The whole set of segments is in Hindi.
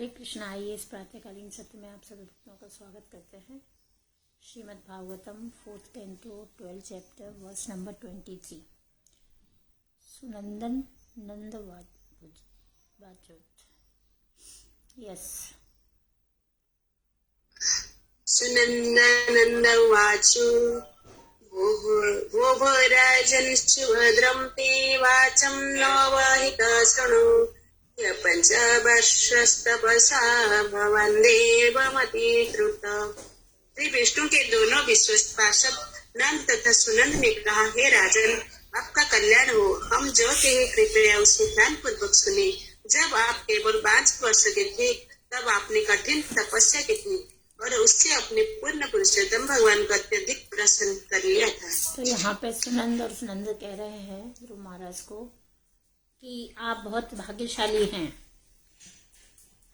हरे कृष्ण। आइए इस प्रातःकालीन सत्र में आप सभी भक्तों का स्वागत करते हैं। Shrimad Bhagavatam 4th canto 12th chapter verse number 23। सुनंदन नंदवाचोत। यस। सुनन्दनन्दवाचो भो राजन् सुभद्रं ते वाचं नवाहित शृणु पंचवर्षस्तपसा भवन देवमति द्रुत। श्री विष्णु के दोनों विश्वस्त पार्षद नंद तथा सुनंद ने कहा, हे राजन, आपका कल्याण हो। हम जो कहे कृपया उसे ध्यान पूर्वक सुने। जब आप केवल 5 वर्ष के थे तब आपने कठिन तपस्या की थी और उससे अपने पूर्ण पुरुषोत्तम भगवान को अत्यधिक प्रसन्न कर लिया था। तो यहाँ पे सुनंद और सुनंद कह रहे हैं ध्रुव महाराज को कि आप बहुत भाग्यशाली हैं,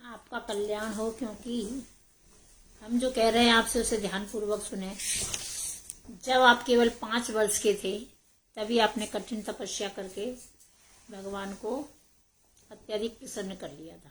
आपका कल्याण हो, क्योंकि हम जो कह रहे हैं आपसे उसे ध्यान पूर्वक सुने। जब आप केवल 5 वर्ष के थे तभी आपने कठिन तपस्या करके भगवान को अत्यधिक प्रसन्न कर लिया था।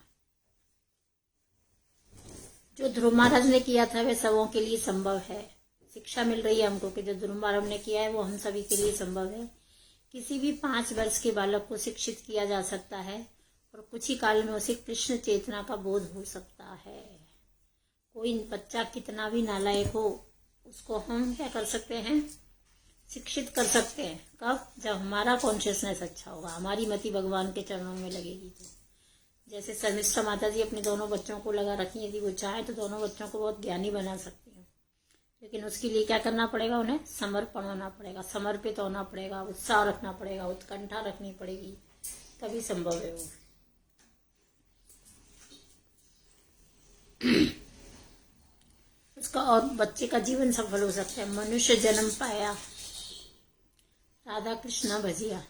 जो ध्रुव महाराज ने किया था वह सबों के लिए संभव है। शिक्षा मिल रही है हमको कि जो ध्रुव महाराज ने किया है वो हम सभी के लिए संभव है। किसी भी 5 वर्ष के बालक को शिक्षित किया जा सकता है और कुछ ही काल में उसे कृष्ण चेतना का बोध हो सकता है। कोई बच्चा कितना भी नालायक हो, उसको हम क्या कर सकते हैं, शिक्षित कर सकते हैं। कब? जब हमारा कॉन्शियसनेस अच्छा होगा, हमारी मति भगवान के चरणों में लगेगी। तो जैसे शर्मिष्ठा माता जी अपने दोनों बच्चों को लगा रखी, यदि वो चाहे तो दोनों बच्चों को बहुत ज्ञानी बना सकती हैं, लेकिन उसके लिए क्या करना पड़ेगा, उन्हें समर्पण होना पड़ेगा, समर्पित होना पड़ेगा, उत्साह रखना पड़ेगा, उत्कंठा रखनी पड़ेगी, तभी संभव है वो। उसका और बच्चे का जीवन सफल हो सकता है। मनुष्य जन्म पाया, राधा कृष्ण भजिया।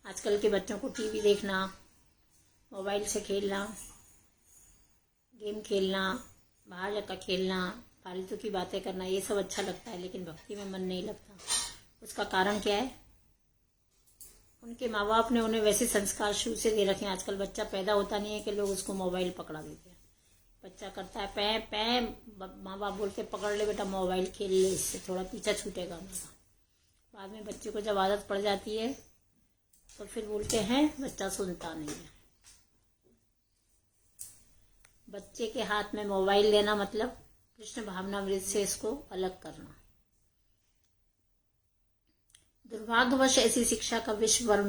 आजकल के बच्चों को टीवी देखना, मोबाइल से खेलना, गेम खेलना, बाहर जाकर खेलना, फालतू की बातें करना, ये सब अच्छा लगता है, लेकिन भक्ति में मन नहीं लगता। उसका कारण क्या है? उनके माँ बाप ने उन्हें वैसे संस्कार शुरू से दे रखे हैं। आजकल बच्चा पैदा होता नहीं है कि लोग उसको मोबाइल पकड़ा देते हैं। बच्चा करता है पै पै, माँ बाप बोलते पकड़ ले बेटा मोबाइल, खेल ले, इससे थोड़ा पीछा छूटेगा मेरा। बाद में बच्चे को जब आदत पड़ जाती है तो फिर बोलते हैं बच्चा सुनता नहीं है। बच्चे के हाथ में मोबाइल लेना मतलब कृष्ण भावनामृत से इसको अलग करना। दुर्भाग्यवश ऐसी शिक्षा का विश्व भर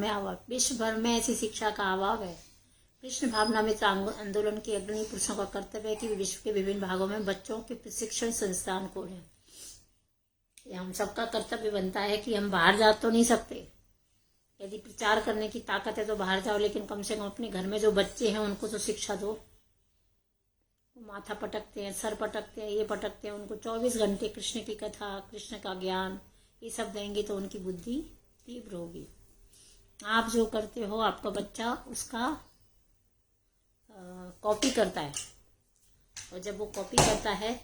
में ऐसी शिक्षा का अभाव है। कृष्ण भावनामृत आंदोलन के अग्रणी पुरुषों का कर्तव्य है कि विश्व के विभिन्न भागों में बच्चों के प्रशिक्षण संस्थान खोलें। यह हम सबका कर्तव्य बनता है कि हम बाहर जा तो नहीं सकते, यदि प्रचार करने की ताकत है तो बाहर जाओ, लेकिन कम से कम अपने घर में जो बच्चे हैं उनको तो शिक्षा दो। वो माथा पटकते हैं, सर पटकते हैं, ये पटकते हैं, उनको 24 घंटे कृष्ण की कथा, कृष्ण का ज्ञान, ये सब देंगे तो उनकी बुद्धि तीव्र होगी। आप जो करते हो आपका बच्चा उसका कॉपी करता है, और जब वो कॉपी करता है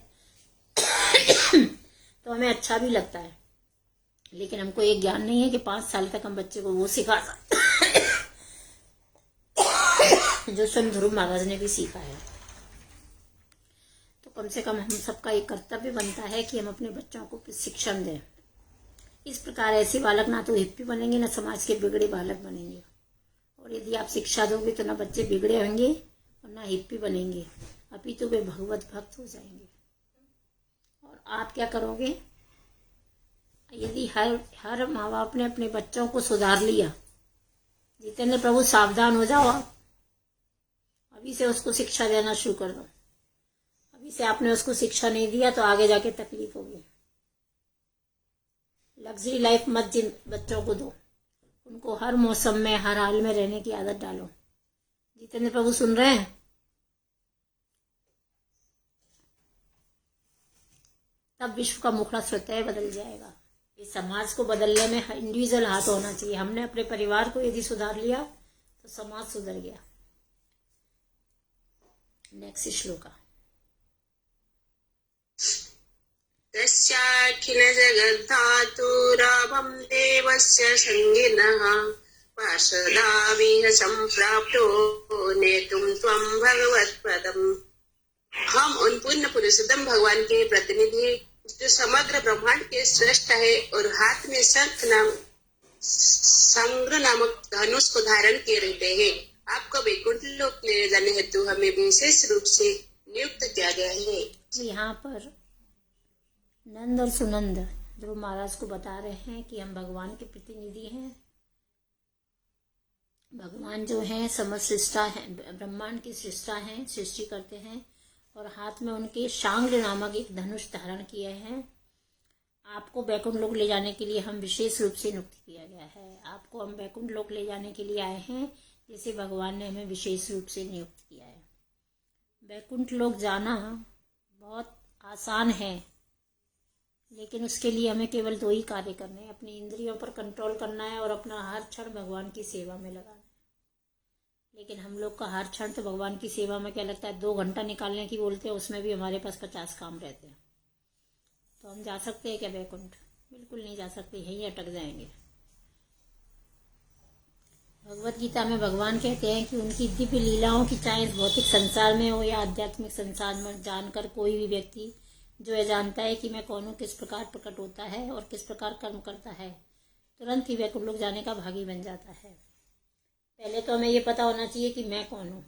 तो हमें अच्छा भी लगता है, लेकिन हमको ये ज्ञान नहीं है कि 5 साल तक हम बच्चे को वो सिखा सकते जो स्वयं ध्रुव महाराज ने भी सीखा है। तो कम से कम हम सबका एक कर्तव्य बनता है कि हम अपने बच्चों को शिक्षण दें। इस प्रकार ऐसे बालक ना तो हिप्पी बनेंगे, ना समाज के बिगड़े बालक बनेंगे। और यदि आप शिक्षा दोगे तो ना बच्चे बिगड़े होंगे और ना हिप्पी बनेंगे, अपितु वे भगवत भक्त हो जाएंगे। और आप क्या करोगे? यदि हर माँ बाप ने अपने बच्चों को सुधार लिया, जितेंद्र प्रभु सावधान हो जाओ, आप अभी से उसको शिक्षा देना शुरू कर दो। अभी से आपने उसको शिक्षा नहीं दिया तो आगे जाके तकलीफ होगी। लग्जरी लाइफ मत जिन बच्चों को दो, उनको हर मौसम में हर हाल में रहने की आदत डालो। जितेंद्र प्रभु सुन रहे हैं? तब विश्व का मुखड़ा स्वतः बदल जाएगा। इस समाज को बदलने में इंडिविजुअल हाथ होना चाहिए। हमने अपने परिवार को यदि सुधार लिया तो समाज सुधर गया। नेक्स्ट श्लोका। तस्याखिल जगद्धातुराभं देवस्य संगिनः पार्षदाविह सम्प्राप्तो नेतुं त्वं भगवत्पदम्। हम उन पूर्ण पुरुषोत्तम भगवान के प्रतिनिधि जो समग्र ब्रह्मांड के श्रेष्ठ है और हाथ में संग्र नामक धनुष को धारण किए रहते हैं। आपको वैकुंठ लोक ले जाने हेतु हमें विशेष रूप से नियुक्त किया गया है। यहाँ पर नंद और सुनंद ध्रुव महाराज को बता रहे हैं कि हम भगवान के प्रतिनिधि हैं। भगवान जो हैं समस्त सृष्टा हैं, ब्रह्मांड की सृष्टा हैं, सृष्टि करते हैं और हाथ में उनके शांग्र नामक एक धनुष धारण किए हैं। आपको वैकुंठ लोक ले जाने के लिए हम विशेष रूप से नियुक्त किया गया है। आपको हम वैकुंठ लोक ले जाने के लिए आए हैं, जिसे भगवान ने हमें विशेष रूप से नियुक्त किया है। वैकुंठ लोक जाना बहुत आसान है, लेकिन उसके लिए हमें केवल 2 ही कार्य करने हैं। अपनी इंद्रियों पर कंट्रोल करना है और अपना हर क्षण भगवान की सेवा में लगाना है। लेकिन हम लोग का हर क्षण तो भगवान की सेवा में क्या लगता है 2 घंटा निकालने की बोलते हैं, उसमें भी हमारे पास 50 काम रहते हैं। तो हम जा सकते हैं क्या वैकुंठ? बिल्कुल नहीं जा सकते, यहीं अटक जाएंगे। भगवत गीता में भगवान कहते हैं कि उनकी दिव्य लीलाओं की चाहे इस भौतिक संसार में हो या आध्यात्मिक संसार में, जानकर कोई भी व्यक्ति जो यह जानता है कि मैं कौन हूँ, किस प्रकार प्रकट होता है और किस प्रकार कर्म करता है, तुरंत ही वैकुंठ लोक जाने का भागी बन जाता है। पहले तो हमें ये पता होना चाहिए कि मैं कौन हूँ।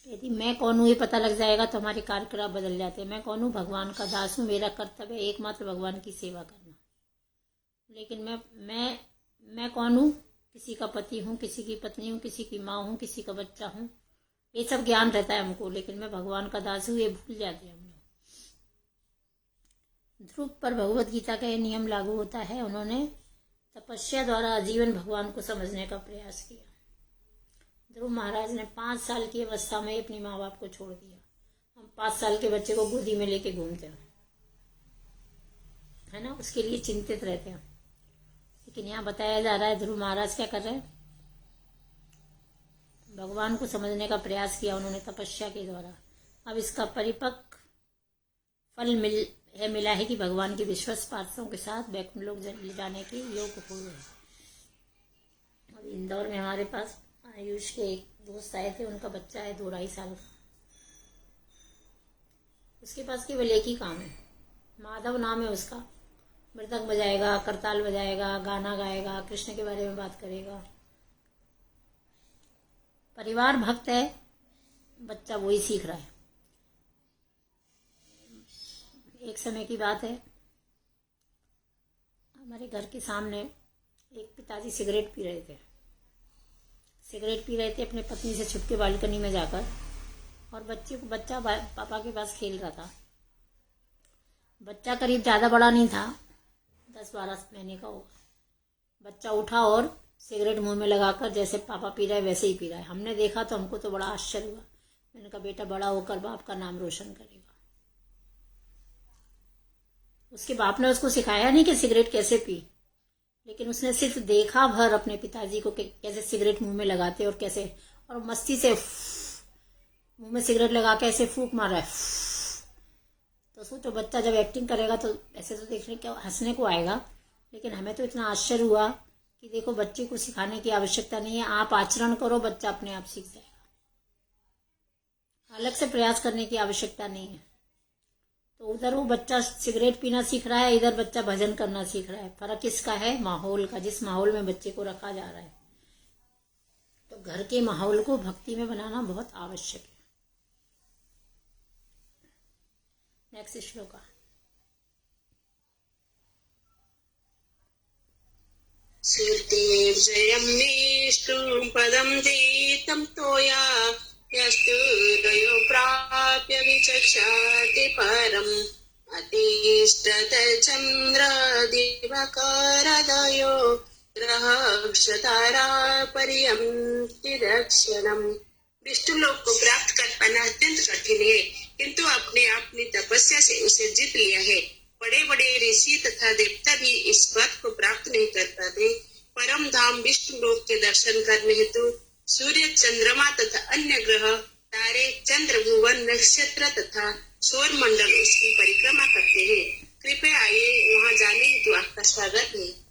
यदि मैं कौन हूँ ये पता लग जाएगा तो हमारे कार्यक्रम बदल जाते हैं। मैं कौन हूँ? भगवान का दास हूँ, मेरा कर्तव्य एकमात्र भगवान की सेवा करना। लेकिन मैं कौन हूँ? किसी का पति हूँ, किसी की पत्नी हूँ, किसी की माँ हूँ, किसी का बच्चा हूँ, ये सब ज्ञान रहता है हमको, लेकिन मैं भगवान का दास हूँ ये भूल जाते हैं हम लोग। ध्रुव पर भगवत गीता का ये नियम लागू होता है। उन्होंने तपस्या द्वारा आजीवन भगवान को समझने का प्रयास किया। ध्रुव महाराज ने 5 साल की अवस्था में अपने माँ बाप को छोड़ दिया। हम 5 साल के बच्चे को गोदी में लेके घूमते हैं, है ना, उसके लिए चिंतित रहते हैं। लेकिन यहाँ बताया जा रहा है ध्रुव महाराज क्या कर रहे हैं? भगवान को समझने का प्रयास किया उन्होंने तपस्या के द्वारा। अब इसका परिपक्व फल मिला है कि भगवान के विश्वस्त पार्षदों के साथ वैकुंठ लोक ले जाने के योग हो गए। अब इंदौर में हमारे पास आयुष के एक दोस्त आए थे, उनका बच्चा है 2-2.5 साल का। उसके पास केवल एक ही काम है, माधव नाम है उसका। मृदंग बजाएगा, करताल बजाएगा, गाना गाएगा, कृष्ण के बारे में बात करेगा। परिवार भक्त है, बच्चा वही सीख रहा है। एक समय की बात है, हमारे घर के सामने एक पिताजी सिगरेट पी रहे थे। अपने पत्नी से छुप के बालकनी में जाकर, और बच्चा पापा के पास खेल रहा था। बच्चा करीब ज़्यादा बड़ा नहीं था, 10-12 महीने का होगा। बच्चा उठा और सिगरेट मुंह में लगाकर जैसे पापा पी रहा है वैसे ही पी रहा है। हमने देखा तो हमको तो बड़ा आश्चर्य हुआ। मैंने कहा बेटा बड़ा होकर बाप का नाम रोशन करेगा। उसके बाप ने उसको सिखाया नहीं कि सिगरेट कैसे पी, लेकिन उसने सिर्फ देखा भर अपने पिताजी को कि कैसे सिगरेट मुंह में लगाते और कैसे, और मस्ती से मुंह में सिगरेट लगा के ऐसे फूंक मार रहा है। तो सोचो बच्चा जब एक्टिंग करेगा तो ऐसे तो देखने के हंसने को आएगा, लेकिन हमें तो इतना आश्चर्य हुआ कि देखो बच्चे को सिखाने की आवश्यकता नहीं है, आप आचरण करो, बच्चा अपने आप सीख जाएगा। अलग से प्रयास करने की आवश्यकता नहीं है। तो उधर वो बच्चा सिगरेट पीना सीख रहा है, इधर बच्चा भजन करना सीख रहा है। फर्क किसका है? माहौल का, जिस माहौल में बच्चे को रखा जा रहा है। तो घर के माहौल को भक्ति में बनाना बहुत आवश्यक है। नेक्स्ट श्लोक। श्रुतिर्जयं विष्णु पदं दीतं तोया यस्तु तयो प्राप्य विचक्षाति परम् अतिष्ठतचन्द्र दिवकरदयो ग्रहक्षतारा पर्यन्ति दक्षिणम्। विष्णु लोक को प्राप्त कर पाना अत्यंत कठिन है, किंतु आपने अपनी तपस्या से उसे जीत लिया है। बड़े बड़े ऋषि तथा देवता भी इस पद को प्राप्त नहीं कर पाते। परम धाम विष्णु लोक के दर्शन करने हेतु सूर्य, चंद्रमा तथा अन्य ग्रह, तारे, चंद्र, भुवन, नक्षत्र तथा सौर मंडल उसकी परिक्रमा करते हैं। कृपया आइए, वहाँ जाने हेतु आपका स्वागत है।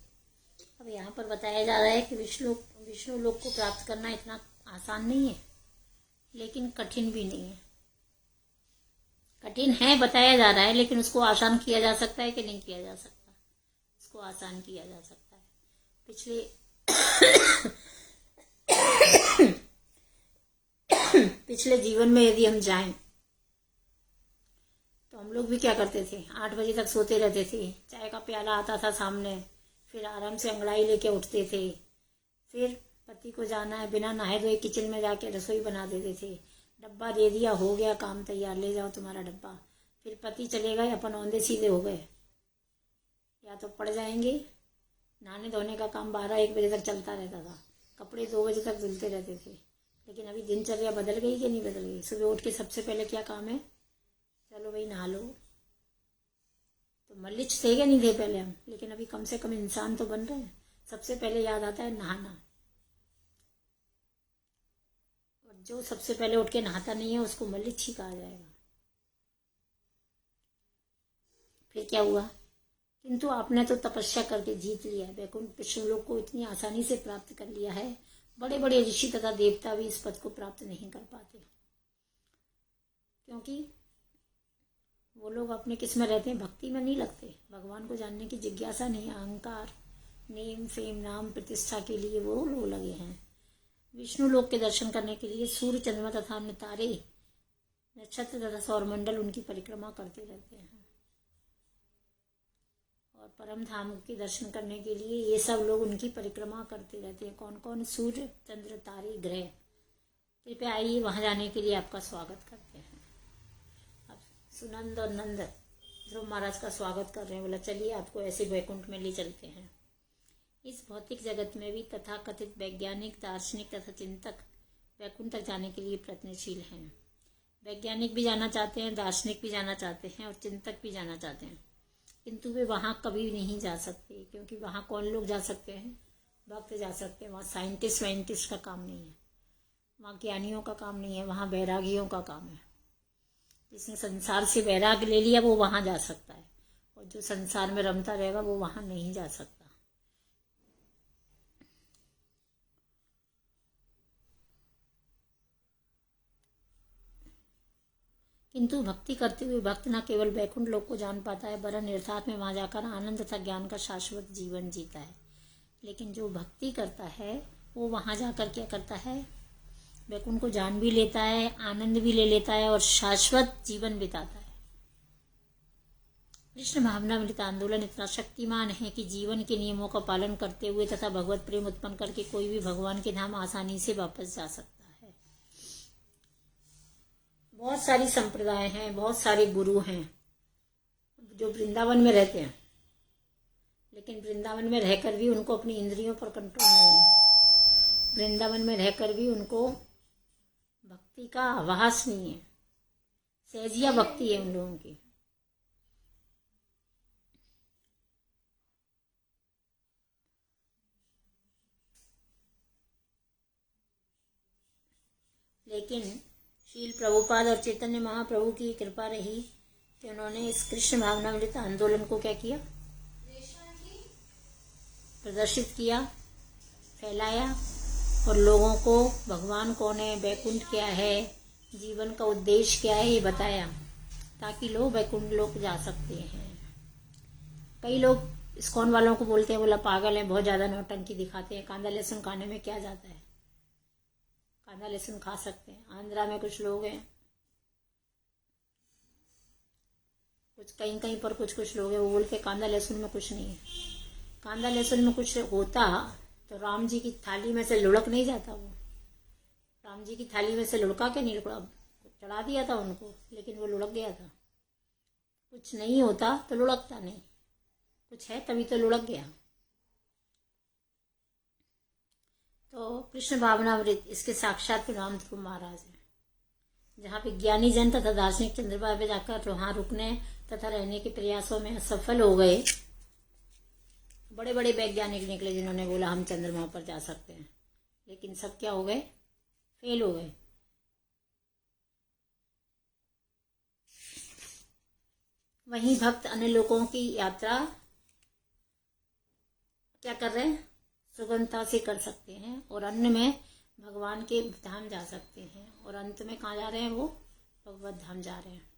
अब यहाँ पर बताया जा रहा है कि विष्णु लोक को प्राप्त करना इतना आसान नहीं है, लेकिन कठिन भी नहीं है। कठिन है बताया जा रहा है, लेकिन उसको आसान किया जा सकता है कि नहीं किया जा सकता? उसको आसान किया जा सकता है। पिछले जीवन में यदि हम जाएं तो हम लोग भी क्या करते थे, 8 बजे तक सोते रहते थे, चाय का प्याला आता था सामने, फिर आराम से अंगड़ाई लेके उठते थे, फिर पति को जाना है, बिना नहाए धोए किचन में जाके रसोई बना देते थे, डब्बा दे दिया, हो गया काम तैयार, ले जाओ तुम्हारा डब्बा। फिर पति चले गए, अपन औंधे सीधे हो गए, या तो पड़ जाएंगे। नहाने धोने का काम 12-1 बजे तक चलता रहता था, कपड़े 2 बजे तक धुलते रहते थे। लेकिन अभी दिनचर्या बदल गई कि नहीं बदल गई? सुबह उठ के सबसे पहले क्या काम है? चलो भाई नहा लो। तो मल्लिच थे क्या नहीं थे पहले हम? लेकिन अभी कम से कम इंसान तो बन रहे हैं। सबसे पहले याद आता है नहाना, और जो सबसे पहले उठ के नहाता नहीं है उसको मल्लिच ही कहा जाएगा। फिर क्या हुआ? किंतु आपने तो तपस्या करके जीत लिया है, वैकुंठ विष्णुलोक को इतनी आसानी से प्राप्त कर लिया है। बड़े बड़े ऋषि तथा देवता भी इस पद को प्राप्त नहीं कर पाते, क्योंकि वो लोग अपने किस में रहते हैं? भक्ति में नहीं लगते। भगवान को जानने की जिज्ञासा नहीं, अहंकार, नेम फेम नाम प्रतिष्ठा के लिए वो लोग लगे हैं। विष्णु लोक के दर्शन करने के लिए सूर्य चंद्रमा तथा अन्य तारे, नक्षत्र तथा सौरमंडल उनकी परिक्रमा करते रहते हैं। और परम धाम के दर्शन करने के लिए ये सब लोग उनकी परिक्रमा करते रहते हैं। कौन कौन? सूर्य चंद्र तारे ग्रह। कृपया आइए, वहां जाने के लिए आपका स्वागत करते हैं। अब सुनंद और नंद ध्रुव महाराज का स्वागत कर रहे हैं। बोला चलिए आपको ऐसे वैकुंठ में ले चलते हैं। इस भौतिक जगत में भी तथा कथित वैज्ञानिक, दार्शनिक तथा चिंतक वैकुंठ तक जाने के लिए प्रयत्नशील हैं। वैज्ञानिक भी जाना चाहते हैं, दार्शनिक भी जाना चाहते हैं, और चिंतक भी जाना चाहते हैं, किंतु वे वहाँ कभी नहीं जा सकते, क्योंकि वहाँ कौन लोग जा सकते हैं? भक्त जा सकते हैं। वहाँ साइंटिस्ट का काम नहीं है, वहाँ ज्ञानियों का काम नहीं है, वहाँ वैरागियों का काम है। जिसने संसार से वैराग ले लिया वो वहाँ जा सकता है, और जो संसार में रमता रहेगा वो वहाँ नहीं जा सकता। किंतु भक्ति करते हुए भक्त न केवल वैकुंठ लोक को जान पाता है, वरन अर्थात में वहां जाकर आनंद तथा ज्ञान का शाश्वत जीवन जीता है। लेकिन जो भक्ति करता है वो वहां जाकर क्या करता है? वैकुंठ को जान भी लेता है, आनंद भी ले लेता है, और शाश्वत जीवन बिताता है। कृष्ण भावनामृत आंदोलन इतना शक्तिमान है कि जीवन के नियमों का पालन करते हुए तथा भगवत प्रेम उत्पन्न करके कोई भी भगवान के धाम आसानी से वापस जा सकता है। बहुत सारी संप्रदाय हैं, बहुत सारे गुरु हैं जो वृंदावन में रहते हैं, लेकिन वृंदावन में रहकर भी उनको अपनी इंद्रियों पर कंट्रोल नहीं है। वृंदावन में रहकर भी उनको भक्ति का आभास नहीं है, सहजिया भक्ति है उन लोगों की। लेकिन शील प्रभुपाद और चैतन्य महाप्रभु की कृपा रही कि उन्होंने इस कृष्ण भावनामृत आंदोलन को क्या किया? प्रदर्शित किया, फैलाया, और लोगों को भगवान कौन है, वैकुंठ क्या है, जीवन का उद्देश्य क्या है, ये बताया, ताकि लोग वैकुंठ लोक जा सकते हैं। कई लोग इस्कॉन वालों को बोलते हैं, बोला पागल है, बहुत ज्यादा नौटंकी दिखाते हैं, कांदा लहसुन खाने में क्या जाता है, कांदा लहसुन खा सकते हैं। आंध्रा में कुछ लोग हैं, कुछ कहीं कहीं पर कुछ लोग हैं, वो बोलते कांदा लहसुन में कुछ नहीं है। कांदा लहसुन में कुछ होता तो राम जी की थाली में से लुढ़क नहीं जाता? वो राम जी की थाली में से लुढ़का के नहीं लुढ़का, चढ़ा दिया था उनको, लेकिन वो लुढ़क गया था। कुछ नहीं होता तो लुढ़कता नहीं, कुछ है तभी तो लुढ़क गया। तो कृष्ण भावनामृत इसके साक्षात परिणाम ध्रुव महाराज है। जहाँ विज्ञानी जन तथा दार्शनिक चंद्रमा पे जाकर वहां रुकने तथा रहने के प्रयासों में असफल हो गए। बड़े बड़े वैज्ञानिक निकले जिन्होंने बोला हम चंद्रमा पर जा सकते हैं, लेकिन सब क्या हो गए? फेल हो गए। वहीं भक्त अन्य लोगों की यात्रा क्या कर रहे हैं? सुगमता से कर सकते हैं, और अन्य में भगवान के धाम जा सकते हैं, और अंत में कहाँ जा रहे हैं? वो भगवत धाम जा रहे हैं।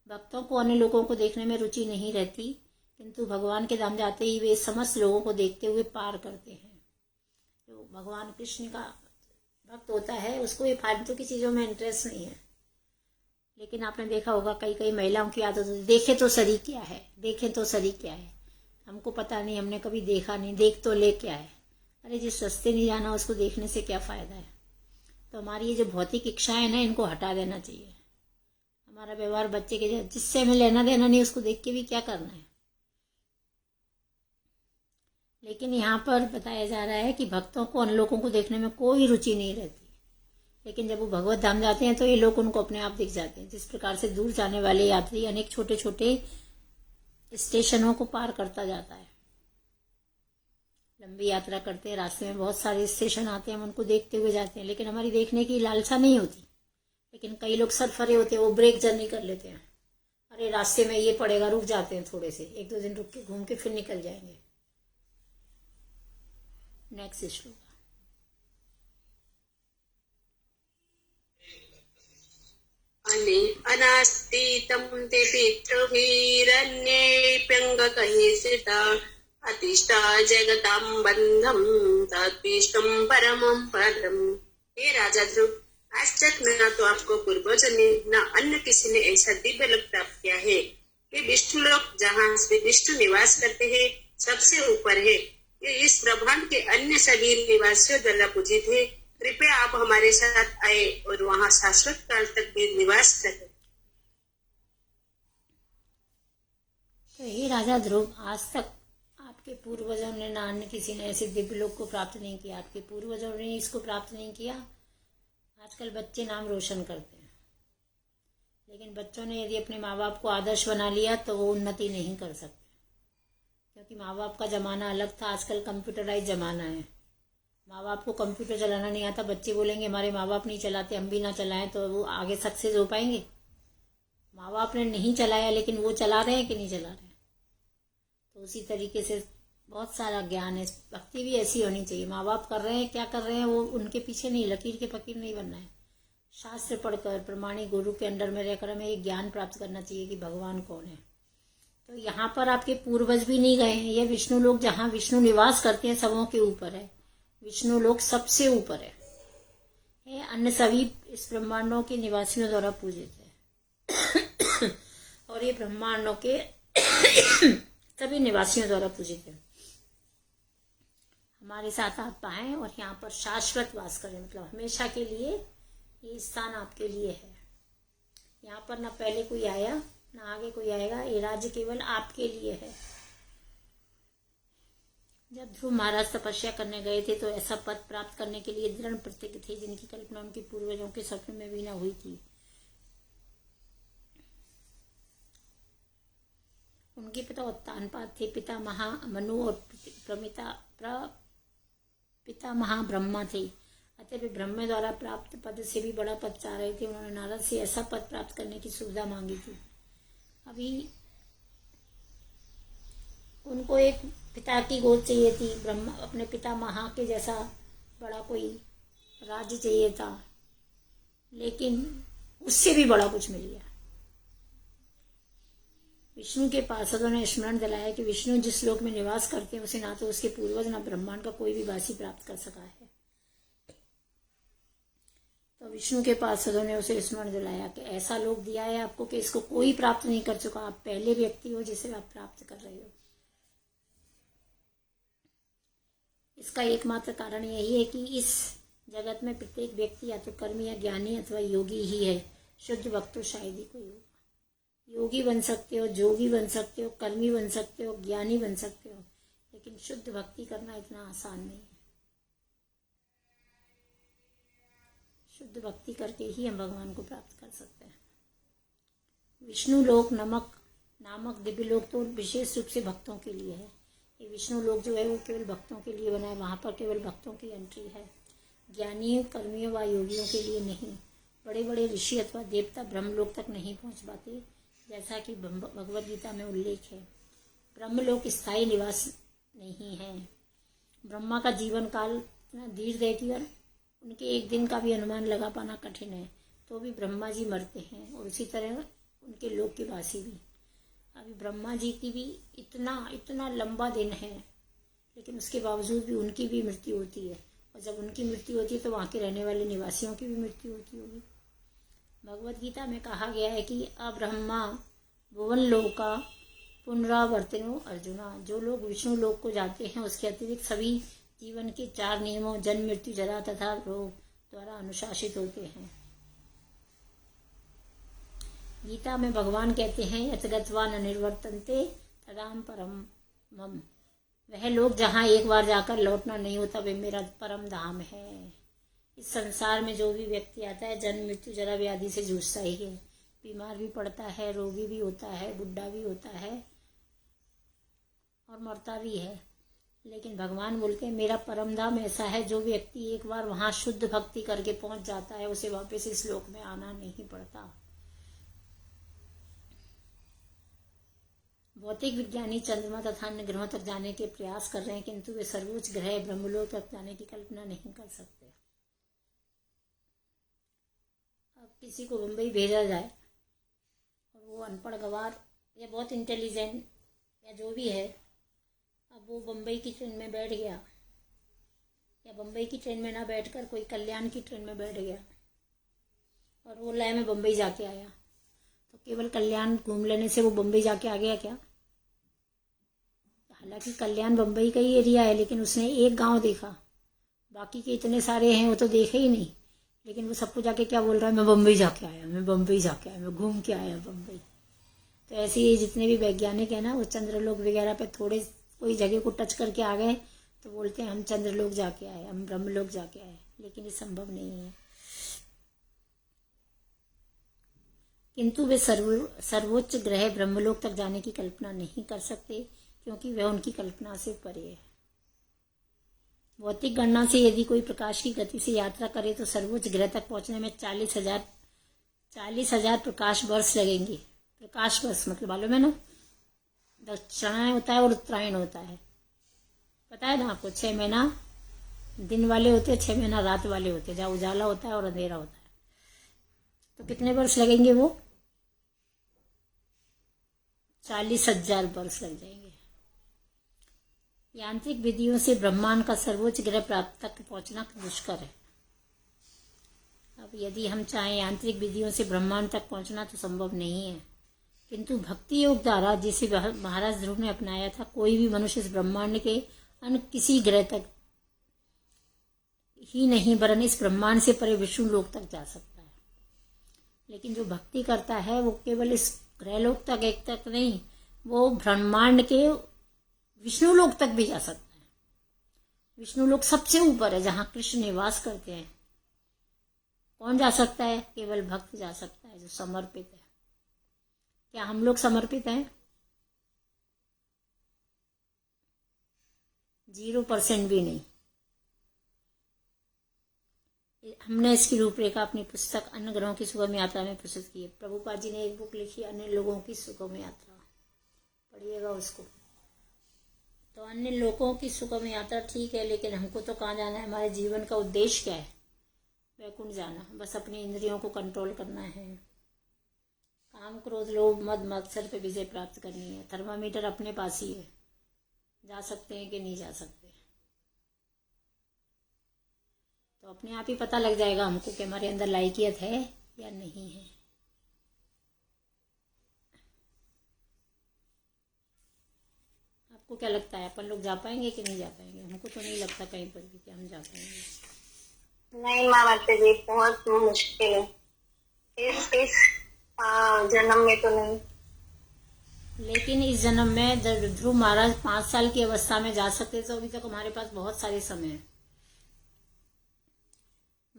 भक्तों को अन्य लोगों को देखने में रुचि नहीं रहती, किंतु भगवान के धाम जाते ही वे समस्त लोगों को देखते हुए पार करते हैं। जो भगवान कृष्ण का भक्त होता है उसको ये फालतू की चीज़ों में इंटरेस्ट नहीं है। लेकिन आपने देखा होगा कई कई महिलाओं की आदत होती है, देखे तो सरी क्या है, देखें तो सरी क्या है, हमको पता नहीं, हमने कभी देखा नहीं, देख तो ले क्या है। अरे जिस रास्ते नहीं जाना उसको देखने से क्या फ़ायदा है। तो हमारी ये जो भौतिक इच्छाएं हैं ना, इनको हटा देना चाहिए। हमारा व्यवहार बच्चे के जिससे हमें लेना देना नहीं, उसको देख के भी क्या करना है। लेकिन यहाँ पर बताया जा रहा है कि भक्तों को अन्य लोगों को देखने में कोई रुचि नहीं रहती, लेकिन जब वो भगवत धाम जाते हैं तो ये लोग उनको अपने आप दिख जाते हैं। जिस प्रकार से दूर जाने वाले यात्री अनेक छोटे छोटे स्टेशनों को पार करता जाता है, लंबी यात्रा करते हैं, रास्ते में बहुत सारे स्टेशन आते हैं, हम उनको देखते हुए जाते हैं, लेकिन हमारी देखने की लालसा नहीं होती। लेकिन कई लोग सरफरे होते हैं, वो ब्रेक जर्नी कर लेते हैं, अरे रास्ते में ये पड़ेगा, रुक जाते हैं, थोड़े से 1-2 दिन रुक के घूम के फिर निकल जाएंगे। नेक्स्ट श्लोक। अनास्तीतं ते पितृभिरन्येऽप्यङ्गकैः स्थिता अतिष्ठा जगतां बन्धं तद्विष्टं परमं पदम्। हे राजा ध्रुव, आज तक न तो आपको पूर्वजों ने न अन्य किसी ने ऐसा दिव्य लोक प्राप्त किया है कि विष्णु लोक जहाँ श्री विष्णु निवास करते हैं सबसे ऊपर है। ये इस ब्रह्मांड के अन्य सभी निवासियों द्वारा पूजित है। कृपया आप हमारे साथ आए और वहाँ शाश्वत काल तक भी निवास करें। तो हे राजा ध्रुव, आज तक आपके पूर्वजों ने ना अन्य किसी ने ऐसे दिव्य लोक को प्राप्त नहीं किया, आपके पूर्वजों ने इसको प्राप्त नहीं किया। आजकल बच्चे नाम रोशन करते हैं, लेकिन बच्चों ने यदि अपने माँ बाप को आदर्श बना लिया तो वो उन्नति नहीं कर सकते, क्योंकि माँ बाप का जमाना अलग था, आजकल कंप्यूटराइज जमाना है। माँ बाप को कंप्यूटर चलाना नहीं आता, बच्चे बोलेंगे हमारे माँ बाप नहीं चलाते, हम भी ना चलाएं, तो वो आगे सक्सेस हो पाएंगे? माँ बाप ने नहीं चलाया, लेकिन वो चला रहे हैं कि नहीं चला रहे? तो उसी तरीके से बहुत सारा ज्ञान है, भक्ति भी ऐसी होनी चाहिए। माँ बाप कर रहे हैं, क्या कर रहे हैं, वो उनके पीछे नहीं, लकीर के फकीर नहीं बनना है। शास्त्र पढ़कर प्रमाणिक गुरु के अंडर में रहकर हमें एक ज्ञान प्राप्त करना चाहिए कि भगवान कौन है। तो यहाँ पर आपके पूर्वज भी नहीं गए हैं, ये विष्णु लोग जहाँ विष्णु निवास करते हैं सबों के ऊपर है। विष्णु लोग सबसे ऊपर है, अन्य सभी इस ब्रह्मांडों के निवासियों द्वारा पूजित है और ये ब्रह्मांडों के सभी निवासियों द्वारा पूजित है। हमारे साथ आप पाएं और यहाँ पर शाश्वत वास करें, मतलब हमेशा के लिए ये स्थान आपके लिए है। यहाँ पर ना पहले कोई आया ना आगे कोई आएगा, ये राज्य केवल आपके लिए है। जब ध्रुव महाराज तपस्या करने गए थे तो ऐसा पद प्राप्त करने के लिए दृढ़ प्रतिज्ञ थे, जिनकी कल्पना उनके पूर्वजों के स्वप्न में भी न हुई थी। उनके पिता उत्तानपाद थे, पिता महामनु और पिता महाब्रह्मा थे। अतः वे ब्रह्म द्वारा प्राप्त पद से भी बड़ा पद चाह रहे थे। उन्होंने नारद से ऐसा पद प्राप्त करने की सुविधा मांगी थी। अभी उनको एक पिता की गोद चाहिए थी, ब्रह्मा अपने पिता महा के जैसा बड़ा कोई राज्य चाहिए था, लेकिन उससे भी बड़ा कुछ मिल गया। विष्णु के पार्षदों ने स्मरण दिलाया कि विष्णु जिस लोक में निवास करते हैं उसे ना तो उसके पूर्वज ना ब्रह्मांड का कोई भी वासी प्राप्त कर सका है। तो विष्णु के पार्षदों ने उसे स्मरण दिलाया कि ऐसा लोक दिया है आपको कि इसको कोई प्राप्त नहीं कर चुका, आप पहले व्यक्ति हो जिसे आप प्राप्त कर रहे हो। इसका एकमात्र कारण यही है कि इस जगत में प्रत्येक व्यक्ति या तो कर्मी या ज्ञानी अथवा योगी ही है। शुद्ध भक्त तो शायद ही कोई होगा। योगी बन सकते हो, जोगी बन सकते हो, कर्मी बन सकते हो, ज्ञानी बन सकते हो, लेकिन शुद्ध भक्ति करना इतना आसान नहीं है। शुद्ध भक्ति करके ही हम भगवान को प्राप्त कर सकते हैं। विष्णु लोक नामक दिव्य लोक तो विशेष रूप से भक्तों के लिए है। ये विष्णु लोक जो है वो केवल भक्तों के लिए बना है, वहाँ पर केवल भक्तों की एंट्री है, ज्ञानियों कर्मियों व योगियों के लिए नहीं। बड़े बड़े ऋषि अथवा देवता ब्रह्मलोक तक नहीं पहुँच पाते, जैसा कि भगवद गीता में उल्लेख है। ब्रह्मलोक स्थायी निवास नहीं है। ब्रह्मा का जीवन काल इतना दीर्घ है कि उनके एक दिन का भी अनुमान लगा पाना कठिन है, तो भी ब्रह्मा जी मरते हैं और उसी तरह उनके लोक के वासी भी। अभी ब्रह्मा जी की भी इतना लंबा दिन है, लेकिन उसके बावजूद भी उनकी भी मृत्यु होती है, और जब उनकी मृत्यु होती है तो वहाँ के रहने वाले निवासियों की भी मृत्यु होती होगी। भगवद गीता में कहा गया है कि अब्रह्मा भुवन लोका पुनरावर्तिनो अर्जुना, जो लोग विष्णु लोक को जाते हैं उसके अतिरिक्त सभी जीवन के 4 नियमों जन्म मृत्यु जरा तथा रोग द्वारा अनुशासित होते हैं। गीता में भगवान कहते हैं यत गत्वा न निर्वर्तन्ते तदाम परम मम, वह लोग जहाँ एक बार जाकर लौटना नहीं होता वे मेरा परम धाम है। इस संसार में जो भी व्यक्ति आता है जन्म मृत्यु जरा व्याधि से जूझता ही है, बीमार भी पड़ता है, रोगी भी होता है, बुढ़ा भी होता है और मरता भी है। लेकिन भगवान बोलते हैं मेरा परम धाम ऐसा है, जो व्यक्ति एक बार वहाँ शुद्ध भक्ति करके पहुंच जाता है उसे वापस इस लोक में आना नहीं पड़ता। भौतिक विज्ञानी चंद्रमा तथा अन्य ग्रहों तक जाने के प्रयास कर रहे हैं, किंतु वे सर्वोच्च ग्रह ब्रह्मलोक तक जाने की कल्पना नहीं कर सकते। अब किसी को मुंबई भेजा जाए और वो अनपढ़ गवार या बहुत इंटेलिजेंट या जो भी है, अब वो बम्बई की ट्रेन में बैठ गया या बम्बई की ट्रेन में ना बैठकर कोई कल्याण की ट्रेन में बैठ गया और वो लय में बम्बई जाके आया, तो केवल कल्याण घूम लेने से वो बम्बई जाके आ गया क्या? हालांकि कल्याण बम्बई का ही एरिया है, लेकिन उसने एक गांव देखा, बाकी के इतने सारे हैं वो तो देखे ही नहीं। लेकिन वो सबको जाके क्या बोल रहा है, मैं बम्बई जाके आया, मैं बम्बई जाके आया, मैं घूम के आया बम्बई। तो ऐसे ही जितने भी वैज्ञानिक हैं ना, वो चंद्रलोक वगैरह पे थोड़े कोई जगह को टच करके आ गए तो बोलते हैं हम चंद्रलोक जाके आए, हम ब्रह्मलोक जाके आए, लेकिन ये संभव नहीं है। किंतु वे सर्वोच्च ग्रह ब्रह्मलोक तक जाने की कल्पना नहीं कर सकते, क्योंकि वह उनकी कल्पना से परे है। भौतिक गणना से यदि कोई प्रकाश की गति से यात्रा करे तो सर्वोच्च ग्रह तक पहुंचने में 40,000 प्रकाश वर्ष लगेंगे। प्रकाश वर्ष मतलब मालूम है ना, दक्षिणायन होता है और उत्तरायण होता है, पता है ना आपको। 6 महीना दिन वाले होते हैं, 6 महीना रात वाले होते हैं, जहाँ उजाला होता है और अंधेरा होता है। तो कितने वर्ष लगेंगे? वो 40,000 वर्ष लग जाएंगे। यांत्रिक विधियों से ब्रह्मांड का सर्वोच्च ग्रह प्राप्त तक पहुंचना दुष्कर है। अब यदि हम चाहें यांत्रिक विधियों से ब्रह्मांड तक पहुंचना तो संभव नहीं है, किंतु भक्ति योग द्वारा जिसे महाराज ध्रुव ने अपनाया था, कोई भी मनुष्य इस ब्रह्मांड के अन्य किसी ग्रह तक ही नहीं वरन इस ब्रह्मांड से परे विष्णु लोक तक जा सकता है। लेकिन जो भक्ति करता है वो केवल इस ग्रहलोक तक एक तक नहीं, वो ब्रह्मांड के विष्णु लोक तक भी जा सकता है। विष्णु लोक सबसे ऊपर है, जहाँ कृष्ण निवास करते हैं। कौन जा सकता है? केवल भक्त जा सकता है जो समर्पित है। क्या हम लोग समर्पित हैं? 0% भी नहीं। हमने इसकी रूपरेखा अपनी पुस्तक अन्य ग्रहों की सुगम यात्रा में प्रस्तुत की है। प्रभुपाद जी ने एक बुक लिखी, अन्य लोगों की सुगम यात्रा, पढ़िएगा उसको। तो अन्य लोगों की सुगम यात्रा ठीक है, लेकिन हमको तो कहाँ जाना है? हमारे जीवन का उद्देश्य क्या है? वैकुंठ जाना। बस अपनी इंद्रियों को कंट्रोल करना है, काम क्रोध लोभ मद मत्सर पे विजय प्राप्त करनी है। थर्मामीटर अपने पास ही है, जा सकते हैं कि नहीं जा सकते। तो अपने आप ही पता लग जाएगा हमको कि हमारे अंदर लायकियत है या नहीं है। आपको क्या लगता है, अपन लोग जा पाएंगे कि नहीं जा पाएंगे? हमको तो नहीं लगता कहीं पर भी कि हम जा पाएंगे। नहीं माता जी, बहुत मुश्किल है। इस जन्म में तो नहीं। लेकिन इस जन्म में ध्रुव महाराज 5 साल की अवस्था में जा सकते, तो अभी तक हमारे पास बहुत सारे समय है।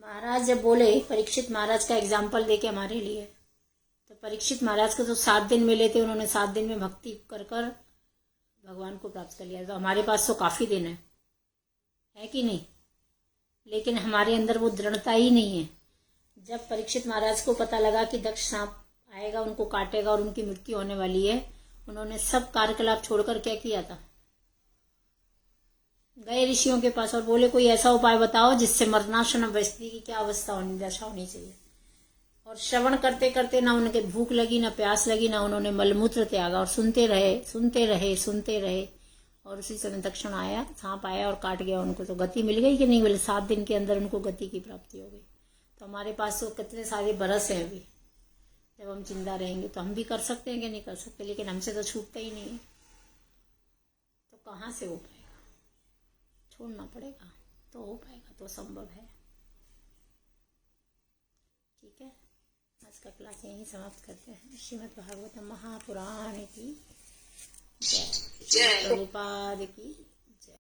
महाराज जब बोले, परीक्षित महाराज का एग्जाम्पल देके हमारे लिए, तो परीक्षित महाराज को तो 7 दिन मिले थे, उन्होंने 7 दिन में भक्ति कर कर भगवान को प्राप्त कर लिया। तो हमारे पास तो काफी दिन है कि नहीं? लेकिन हमारे अंदर वो दृढ़ता ही नहीं है। जब परीक्षित महाराज को पता लगा कि दक्ष सांप आएगा, उनको काटेगा और उनकी मृत्यु होने वाली है, उन्होंने सब कार्यकलाप छोड़कर क्या किया था? गए ऋषियों के पास और बोले कोई ऐसा उपाय बताओ जिससे मरनाशन व्यक्ति की क्या अवस्था होनी, दशा होनी चाहिए। और श्रवण करते करते ना उनके भूख लगी, ना प्यास लगी, ना उन्होंने मलमूत्र त्यागा, और सुनते रहे सुनते रहे सुनते रहे। और उसी समय तक्षण आया, सांप आया और काट गया उनको। तो गति मिल गई कि नहीं? बोले 7 दिन के अंदर उनको गति की प्राप्ति हो गई। तो हमारे पास तो कितने सारे बरस हैं अभी, जब हम जिंदा रहेंगे तो हम भी कर सकते हैं कि नहीं कर सकते, लेकिन हमसे तो छूटता ही नहीं है। तो कहाँ से हो पाएगा? छोड़ना पड़ेगा तो हो पाएगा, तो संभव है। ठीक है, आज का क्लास यहीं समाप्त करते हैं। श्रीमद् भागवतम महापुराण की जय, जय प्रभुपाद की